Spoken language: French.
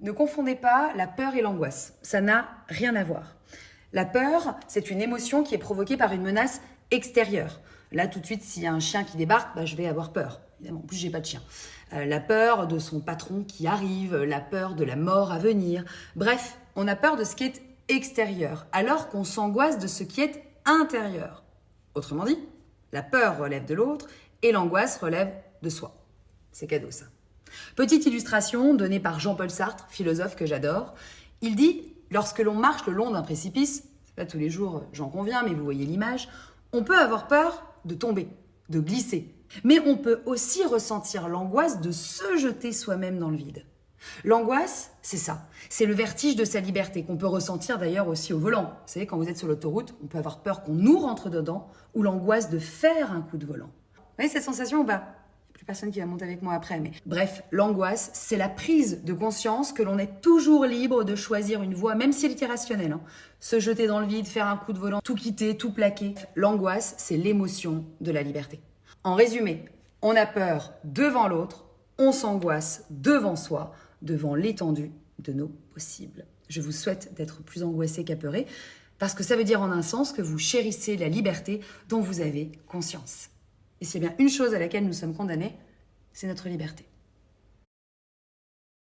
Ne confondez pas la peur et l'angoisse. Ça n'a rien à voir. La peur, c'est une émotion qui est provoquée par une menace extérieure. Là, tout de suite, s'il y a un chien qui débarque, je vais avoir peur. Évidemment, en plus, j'ai pas de chien. La peur de son patron qui arrive, la peur de la mort à venir. Bref, on a peur de ce qui est extérieur, alors qu'on s'angoisse de ce qui est intérieur. Autrement dit, la peur relève de l'autre et l'angoisse relève de soi. C'est cadeau, ça. Petite illustration donnée par Jean-Paul Sartre, philosophe que j'adore. Il dit, lorsque l'on marche le long d'un précipice, c'est pas tous les jours, j'en conviens, mais vous voyez l'image, on peut avoir peur de tomber, de glisser. Mais on peut aussi ressentir l'angoisse de se jeter soi-même dans le vide. L'angoisse, c'est ça. C'est le vertige de sa liberté qu'on peut ressentir d'ailleurs aussi au volant. Vous savez, quand vous êtes sur l'autoroute, on peut avoir peur qu'on nous rentre dedans ou l'angoisse de faire un coup de volant. Vous voyez cette sensation ou pas ? Plus personne qui va monter avec moi après, mais bref, l'angoisse, c'est la prise de conscience que l'on est toujours libre de choisir une voie, même si elle est irrationnelle. Se jeter dans le vide, faire un coup de volant, tout quitter, tout plaquer. L'angoisse, c'est l'émotion de la liberté. En résumé, on a peur devant l'autre, on s'angoisse devant soi, devant l'étendue de nos possibles. Je vous souhaite d'être plus angoissé qu'apeuré, parce que ça veut dire en un sens que vous chérissez la liberté dont vous avez conscience. Et s'il y a bien une chose à laquelle nous sommes condamnés, c'est notre liberté.